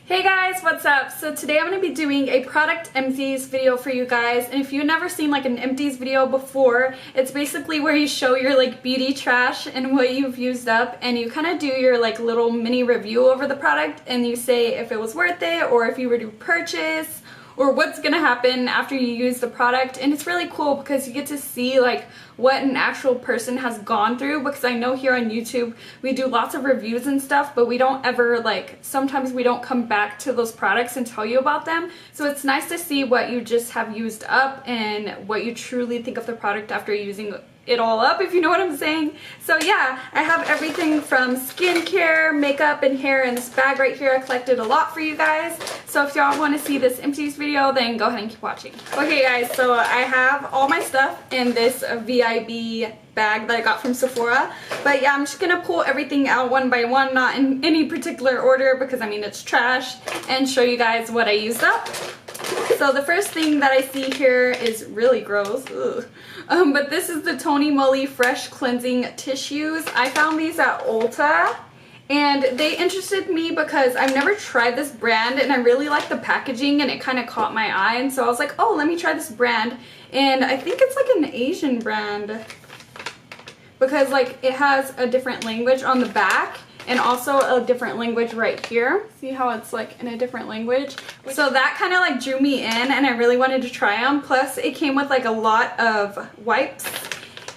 Hey guys, what's up? So today I'm going to be doing a product empties video for you guys, and if you've never seen like an empties video before, it's basically where you show your like beauty trash and what you've used up, and you kind of do your like little mini review over the product, and you say if it was worth it or if you were to purchase or what's gonna happen after you use the product. And it's really cool because you get to see like what an actual person has gone through, because I know here on YouTube we do lots of reviews and stuff, but we don't ever sometimes we don't come back to those products and tell you about them. So it's nice to see what you just have used up and what you truly think of the product after using it all up, if you know what I'm saying. So yeah, I have everything from skincare, makeup, and hair in this bag right here. I collected a lot for you guys. So if y'all want to see this empties video, then go ahead and keep watching. Okay guys, so I have all my stuff in this VIB bag that I got from Sephora. But yeah, I'm just gonna pull everything out one by one, not in any particular order because I mean it's trash, and show you guys what I used up. So the first thing that I see here is really gross, but this is the Tony Moly Fresh Cleansing Tissues. I found these at Ulta, and they interested me because I've never tried this brand, and I really like the packaging, and it kind of caught my eye, and so I was like, oh, let me try this brand. And I think it's like an Asian brand because like it has a different language on the back and also a different language right here. See how it's like in a different language? So that kind of like drew me in, and I really wanted to try them. Plus it came with like a lot of wipes.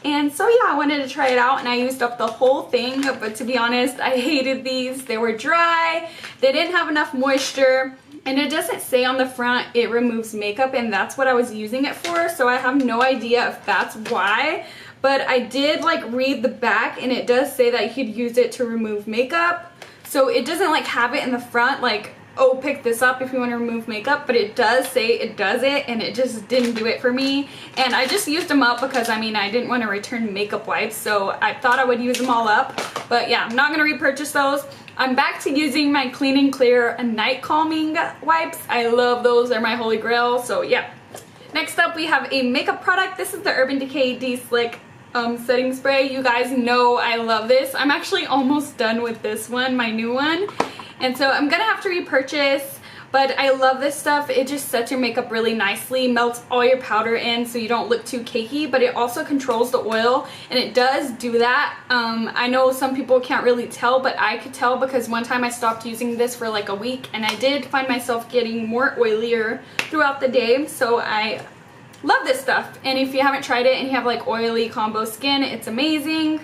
And so yeah, I wanted to try it out, and I used up the whole thing. But to be honest, I hated these. They were dry, they didn't have enough moisture, and it doesn't say on the front it removes makeup, and that's what I was using it for. So I have no idea if that's why. But I did like read the back, and it does say that you could use it to remove makeup. So it doesn't like have it in the front like, oh, pick this up if you want to remove makeup, but it does say it does it, and it just didn't do it for me. And I just used them up because I mean I didn't want to return makeup wipes, so I thought I would use them all up. But yeah, I'm not going to repurchase those. I'm back to using my Clean and Clear night calming wipes. I love those, they're my holy grail. So yeah. Next up we have a makeup product. This is the Urban Decay De-Slick setting spray. You guys know I love this. I'm actually almost done with this one, my new one, and so I'm gonna have to repurchase, but I love this stuff. It just sets your makeup really nicely, melts all your powder in so you don't look too cakey, but it also controls the oil, and it does do that. I know some people can't really tell, but I could tell because one time I stopped using this for like a week, and I did find myself getting more oilier throughout the day. So I love this stuff, and if you haven't tried it and you have like oily combo skin, it's amazing.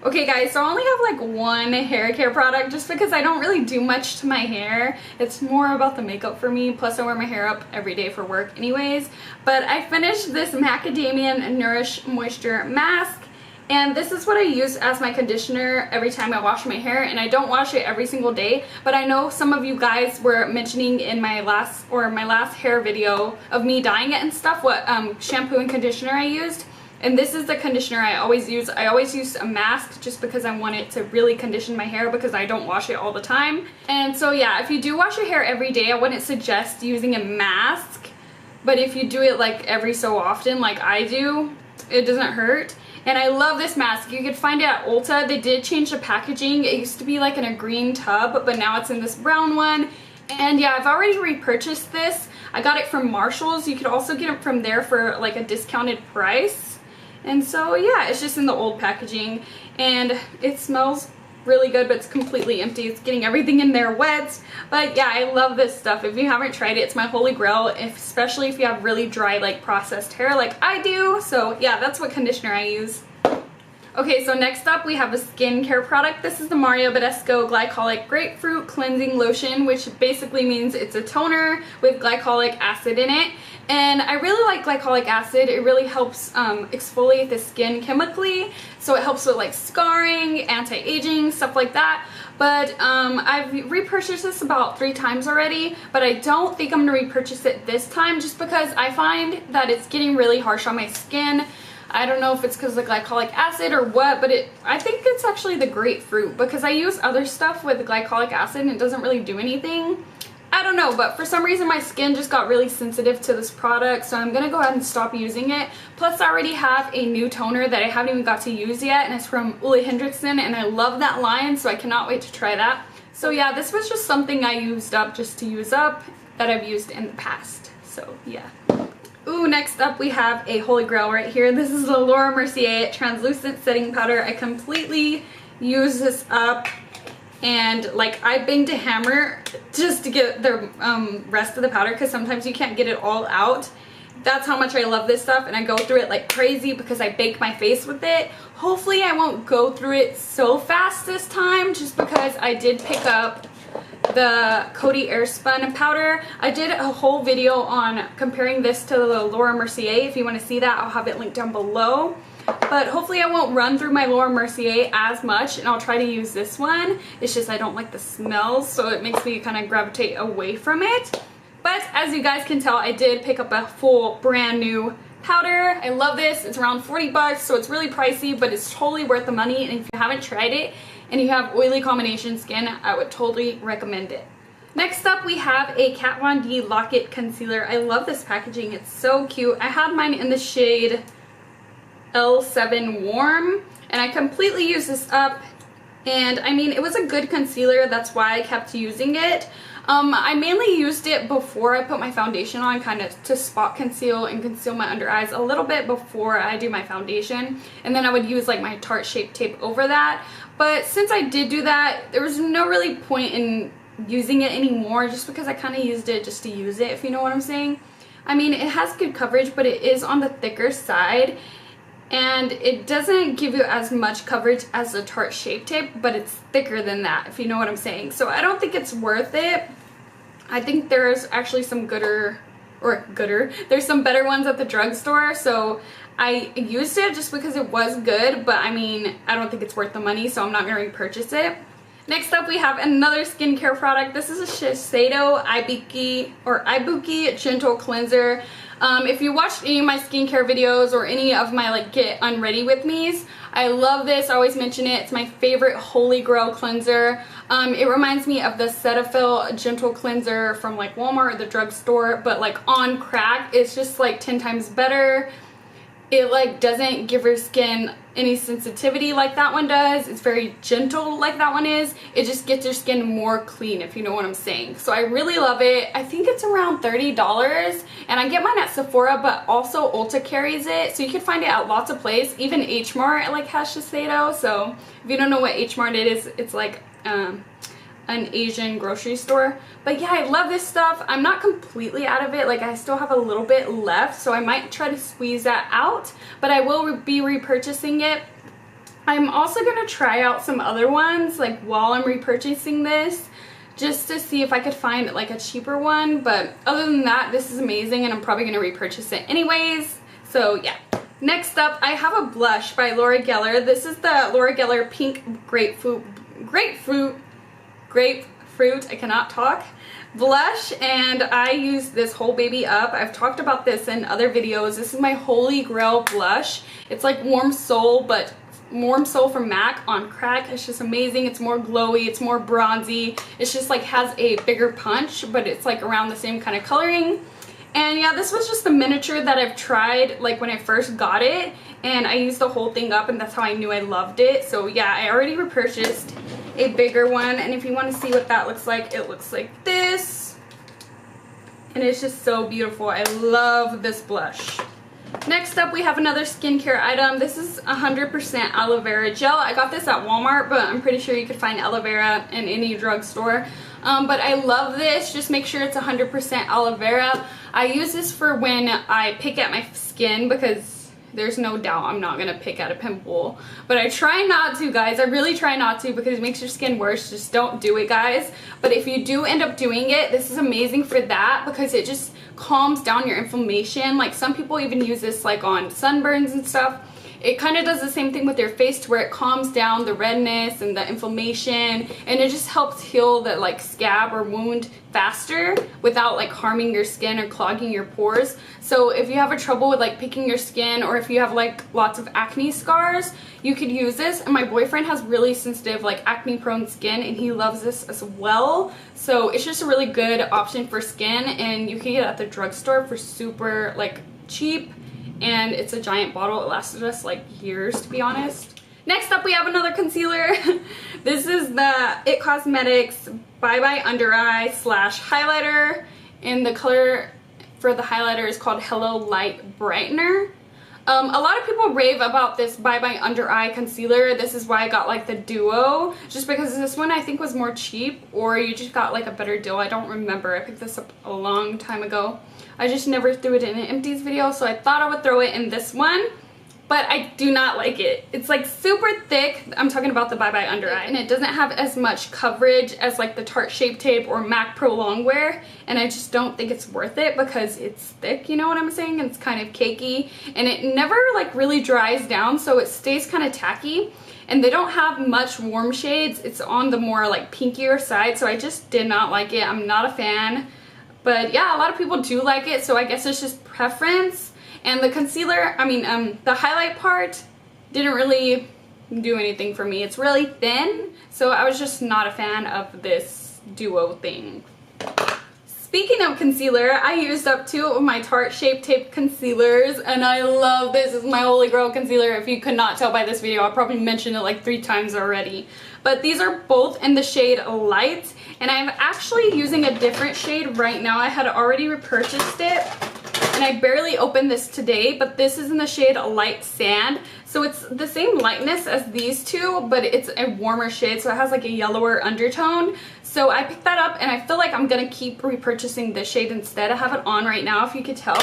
Okay guys, so I only have like one hair care product just because I don't really do much to my hair. It's more about the makeup for me, plus I wear my hair up every day for work anyways. But I finished this Macadamia Nourish Moisture Mask, and this is what I use as my conditioner every time I wash my hair, and I don't wash it every single day. But I know some of you guys were mentioning in my last hair video of me dyeing it and stuff what shampoo and conditioner I used. And this is the conditioner I always use. I always use a mask just because I want it to really condition my hair because I don't wash it all the time. And so yeah, if you do wash your hair every day, I wouldn't suggest using a mask. But if you do it like every so often like I do, it doesn't hurt. And I love this mask. You could find it at Ulta. They did change the packaging. It used to be like in a green tub, but now it's in this brown one. And yeah, I've already repurchased this. I got it from Marshall's. You could also get it from there for like a discounted price. And so yeah, it's just in the old packaging, and it smells really good, but it's completely empty. It's getting everything in there wet. But yeah, I love this stuff. If you haven't tried it, it's my holy grail, especially if you have really dry like processed hair like I do. So yeah, that's what conditioner I use. Okay, so next up we have a skincare product. This is the badescu Glycolic Grapefruit Cleansing Lotion, which basically means it's a toner with glycolic acid in it. And I really like glycolic acid. It really helps exfoliate the skin chemically. So it helps with like scarring, anti-aging, stuff like that. But I've repurchased this about 3 times already, but I don't think I'm going to repurchase it this time just because I find that it's getting really harsh on my skin. I don't know if it's because of the glycolic acid or what, but I think it's actually the grapefruit, because I use other stuff with glycolic acid and it doesn't really do anything. I don't know, but for some reason my skin just got really sensitive to this product, so I'm gonna go ahead and stop using it. Plus I already have a new toner that I haven't even got to use yet, and it's from Ole Hendrickson, and I love that line, so I cannot wait to try that. So yeah, this was just something I used up just to use up that I've used in the past. So yeah. Ooh, next up we have a holy grail right here. This is the Laura Mercier translucent setting powder. I completely use this up, and like I banged a hammer just to get the rest of the powder, because sometimes you can't get it all out. That's how much I love this stuff, and I go through it like crazy because I bake my face with it. Hopefully I won't go through it so fast this time, just because I did pick up the Coty Airspun powder. I did a whole video on comparing this to the Laura Mercier. If you want to see that, I'll have it linked down below. But hopefully I won't run through my Laura Mercier as much, and I'll try to use this one. It's just I don't like the smells, so it makes me kind of gravitate away from it. But as you guys can tell, I did pick up a full brand new powder. I love this. It's around 40 bucks, so it's really pricey, but it's totally worth the money. And if you haven't tried it and you have oily combination skin, I would totally recommend it. Next up, we have a Kat Von D Lock-It Concealer. I love this packaging. It's so cute. I had mine in the shade L7 Warm, and I completely used this up. And I mean, it was a good concealer. That's why I kept using it. I mainly used it before I put my foundation on, kind of to spot conceal and conceal my under eyes a little bit before I do my foundation. And then I would use like my Tarte Shape Tape over that. But since I did do that, there was no really point in using it anymore, just because I kind of used it just to use it, if you know what I'm saying. I mean, it has good coverage, but it is on the thicker side. And it doesn't give you as much coverage as the Tarte Shape Tape, but it's thicker than that, if you know what I'm saying. So I don't think it's worth it. I think there's actually some there's some better ones at the drugstore. So I used it just because it was good, but I mean, I don't think it's worth the money, so I'm not going to repurchase it. Next up, we have another skincare product. This is a Shiseido ibuki gentle cleanser. If you watched any of my skincare videos or any of my like get unready with me's, I love this. I always mention it. It's my favorite holy grail cleanser. It reminds me of the Cetaphil gentle cleanser from like Walmart or the drugstore, but like on crack. It's just like 10 times better. It like doesn't give your skin any sensitivity like that one does. It's very gentle like that one is. It just gets your skin more clean, if you know what I'm saying. So I really love it. I think it's around $30, and I get mine at Sephora, but also Ulta carries it, so you can find it at lots of places. Even H Mart like has Shiseido. So if you don't know what H Mart is, it's like an Asian grocery store. But yeah, I love this stuff. I'm not completely out of it. Like, I still have a little bit left, so I might try to squeeze that out, but I will be repurchasing it. I'm also gonna try out some other ones like while I'm repurchasing this, just to see if I could find like a cheaper one. But other than that, this is amazing, and I'm probably gonna repurchase it anyways. So yeah. Next up, I have a blush by Laura Geller. This is the Laura Geller Pink Grapefruit, I cannot talk, blush, and I use this whole baby up. I've talked about this in other videos. This is my holy grail blush. It's like Warm Soul, but Warm Soul from MAC on crack. It's just amazing. It's more glowy, it's more bronzy. It's just like has a bigger punch, but it's like around the same kind of coloring. And yeah, this was just the miniature that I've tried like when I first got it, and I used the whole thing up, and that's how I knew I loved it. So yeah, I already repurchased a bigger one, and if you want to see what that looks like, it looks like this, and it's just so beautiful. I love this blush. Next up, we have another skincare item. This is 100% aloe vera gel. I got this at Walmart, but I'm pretty sure you could find aloe vera in any drugstore. But I love this. Just make sure it's 100% aloe vera. I use this for when I pick at my skin, because there's no doubt I'm not gonna pick at a pimple, but I try not to, guys. I really try not to, because it makes your skin worse. Just don't do it, guys. But if you do end up doing it, this is amazing for that, because it just calms down your inflammation. Like, some people even use this like on sunburns and stuff. It kind of does the same thing with your face, to where it calms down the redness and the inflammation, and it just helps heal the like scab or wound faster without like harming your skin or clogging your pores. So if you have a trouble with like picking your skin, or if you have like lots of acne scars, you could use this. And my boyfriend has really sensitive like acne prone skin, and he loves this as well. So it's just a really good option for skin, and you can get it at the drugstore for super like cheap. And it's a giant bottle. It lasted us like years, to be honest. Next up we have another concealer. This is the It Cosmetics Bye Bye Under Eye slash highlighter, and the color for the highlighter is called Hello Light Brightener. A lot of people rave about this Bye Bye Under Eye concealer. This is why I got like the duo, just because this one I think was more cheap, or you just got like a better deal. I don't remember. I picked this up a long time ago. I just never threw it in an Empties video, so I thought I would throw it in this one. But I do not like it. It's like super thick. I'm talking about the Bye Bye Under Eye. And it doesn't have as much coverage as like the Tarte Shape Tape or MAC Pro Longwear. And I just don't think it's worth it because it's thick, you know what I'm saying? And it's kind of cakey. And it never like really dries down, so it stays kind of tacky. And they don't have much warm shades. It's on the more like pinkier side, so I just did not like it. I'm not a fan. But yeah, a lot of people do like it, so I guess it's just preference. And the concealer, the highlight part didn't really do anything for me. It's really thin, so I was just not a fan of this duo thing. Speaking of concealer, I used up 2 of my Tarte Shape Tape concealers, and I love this. This is my holy grail concealer. If you could not tell by this video, I probably mentioned it like 3 times already. But these are both in the shade Light, and I'm actually using a different shade right now. I had already repurchased it, and I barely opened this today, but this is in the shade Light Sand. So it's the same lightness as these 2, but it's a warmer shade, so it has like a yellower undertone. So I picked that up, and I feel like I'm gonna keep repurchasing this shade instead. I have it on right now, if you could tell.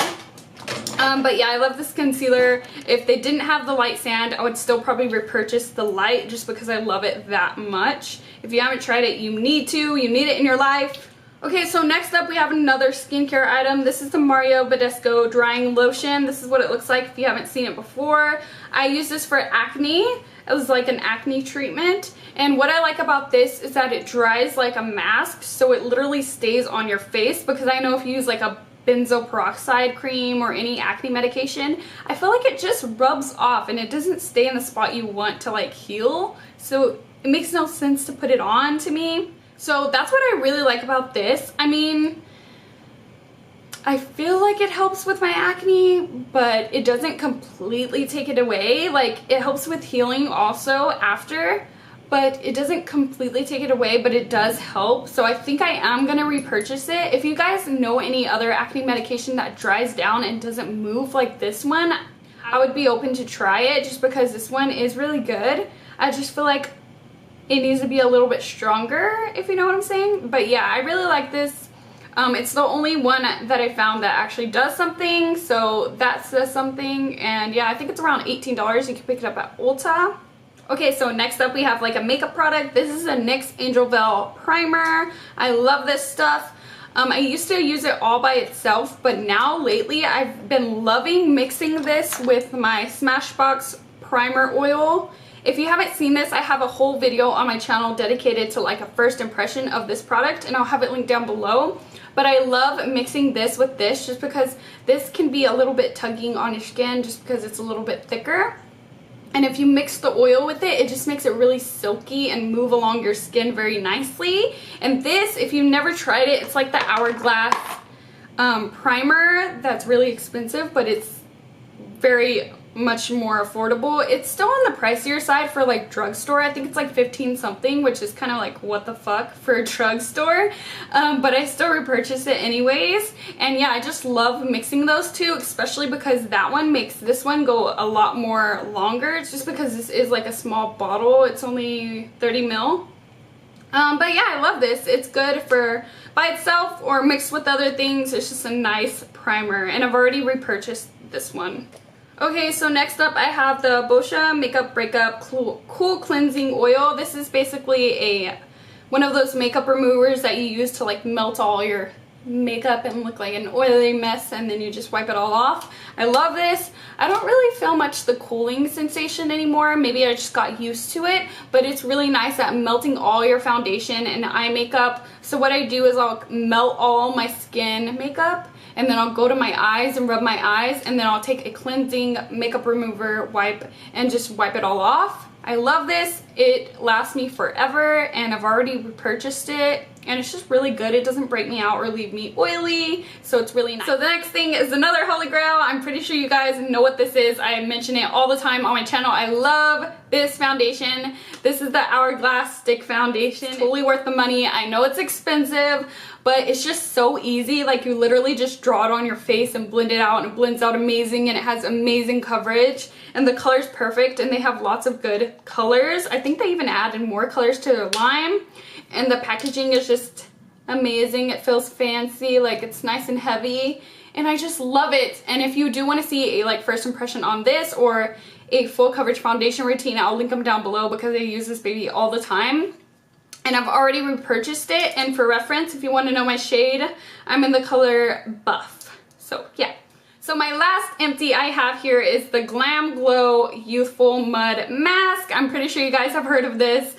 But yeah, I love this concealer. If they didn't have the Light Sand, I would still probably repurchase the Light just because I love it that much. If you haven't tried it, you need to. You need it in your life. Okay, so next up we have another skincare item. This is the Mario Badescu Drying Lotion. This is what it looks like if you haven't seen it before. I use this for acne. It was like an acne treatment. And what I like about this is that it dries like a mask, so it literally stays on your face, because I know if you use like a benzoyl peroxide cream or any acne medication, I feel like it just rubs off and it doesn't stay in the spot you want to like heal. So it makes no sense to put it on to me. So that's what I really like about this. I feel like it helps with my acne, but it doesn't completely take it away. Like, it helps with healing also after, but it doesn't completely take it away, but it does help. So I think I am gonna repurchase it. If you guys know any other acne medication that dries down and doesn't move like this one, I would be open to try it, just because this one is really good. I just feel like it needs to be a little bit stronger, if you know what I'm saying. But yeah, I really like this. It's the only one that I found that actually does something, so that says something. And yeah, I think it's around $18. You can pick it up at Ulta. Okay, so next up we have like a makeup product. This is a NYX Angel Veil Primer. I love this stuff. I used to use it all by itself, but now lately I've been loving mixing this with my SmashBox primer oil. If you haven't seen this, I have a whole video on my channel dedicated to like a first impression of this product, and I'll have it linked down below. But I love mixing this with this just because this can be a little bit tugging on your skin just because it's a little bit thicker. And if you mix the oil with it, it just makes it really silky and move along your skin very nicely. And this, if you've never tried it, it's like the Hourglass primer that's really expensive, but it's very much more affordable. It's still on the pricier side for like drugstore. I think it's like 15 something, which is kind of like what the fuck for a drugstore, but I still repurchase it anyways. And yeah, I just love mixing those two, especially because that one makes this one go a lot more longer. It's just because this is like a small bottle. It's only 30 ml. But yeah, I love this. It's good for by itself or mixed with other things. It's just a nice primer, and I've already repurchased this one. Okay, so next up I have the Boscia Makeup Breakup Cool Cleansing Oil. This is basically one of those makeup removers that you use to like melt all your makeup and look like an oily mess, and then you just wipe it all off. I love this. I don't really feel much the cooling sensation anymore. Maybe I just got used to it, but it's really nice at melting all your foundation and eye makeup. So what I do is I'll melt all my skin makeup, and then I'll go to my eyes and rub my eyes, and then I'll take a cleansing makeup remover wipe and just wipe it all off. I love this. It lasts me forever, and I've already repurchased it. and it's just really good. It doesn't break me out or leave me oily, so it's really nice. So the next thing is another holy grail. I'm pretty sure you guys know what this is. I mention it all the time on my channel. I love this foundation. This is the Hourglass stick foundation. It's totally worth the money. I know it's expensive, but it's just so easy. Like, you literally just draw it on your face and blend it out, and it blends out amazing, and it has amazing coverage, and the color's perfect, and they have lots of good colors. I think they even added more colors to their line, and the packaging is just amazing. It feels fancy, like it's nice and heavy, and I just love it. And if you do want to see a like first impression on this or a full coverage foundation routine, I'll link them down below because I use this baby all the time. And I've already repurchased it, and for reference, if you want to know my shade, I'm in the color Buff. So yeah. So my last empty I have here is the Glam Glow Youthful Mud Mask. I'm pretty sure you guys have heard of this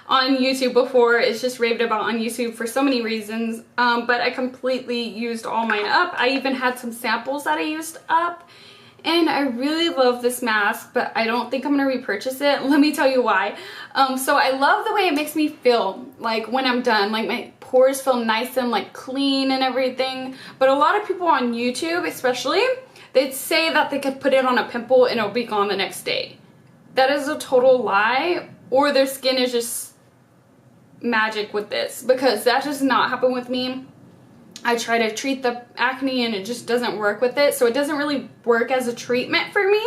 on YouTube before. It's just raved about on YouTube for so many reasons, but I completely used all mine up. I even had some samples that I used up, and I really love this mask, but I don't think I'm gonna repurchase it. Let me tell you why. So I love the way it makes me feel like when I'm done. Like, my pores feel nice and like clean and everything. But a lot of people on YouTube especially, they'd say that they could put it on a pimple and it'll be gone the next day. That is a total lie, or their skin is just magic with this, because that does not happen with me. I try to treat the acne and it just doesn't work with it. So it doesn't really work as a treatment for me.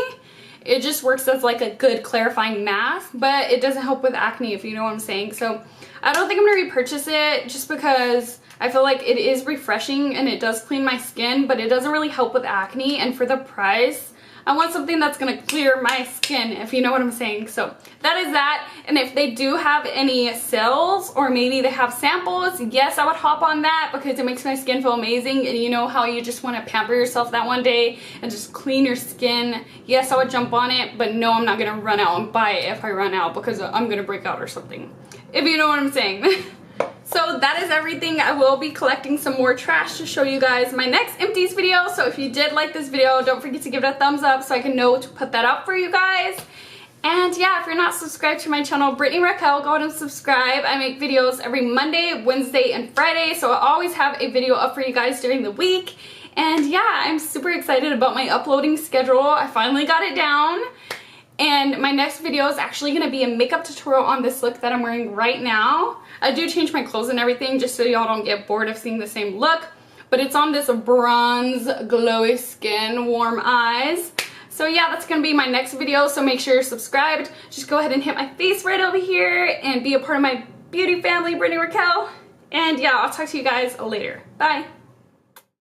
It just works as like a good clarifying mask, but it doesn't help with acne, if you know what I'm saying. So I don't think I'm gonna repurchase it, just because I feel like it is refreshing and it does clean my skin, but it doesn't really help with acne. And for the price, I want something that's gonna clear my skin, if you know what I'm saying. So that is that. And if they do have any sales, or maybe they have samples, yes, I would hop on that, because it makes my skin feel amazing. And you know how you just want to pamper yourself that one day and just clean your skin? Yes, I would jump on it, but no, I'm not gonna run out and buy it if I run out, because I'm gonna break out or something, if you know what I'm saying. So that is everything. I will be collecting some more trash to show you guys my next empties video. So if you did like this video, don't forget to give it a thumbs up so I can know to put that up for you guys. And yeah, if you're not subscribed to my channel, BritanyRaquell, go ahead and subscribe. I make videos every Monday, Wednesday, and Friday, so I always have a video up for you guys during the week. And yeah, I'm super excited about my uploading schedule. I finally got it down. And my next video is actually going to be a makeup tutorial on this look that I'm wearing right now. I do change my clothes and everything just so y'all don't get bored of seeing the same look. But it's on this bronze, glowy skin, warm eyes. So yeah, that's going to be my next video, so make sure you're subscribed. Just go ahead and hit my face right over here and be a part of my beauty family, BritanyRaquell. And yeah, I'll talk to you guys later. Bye!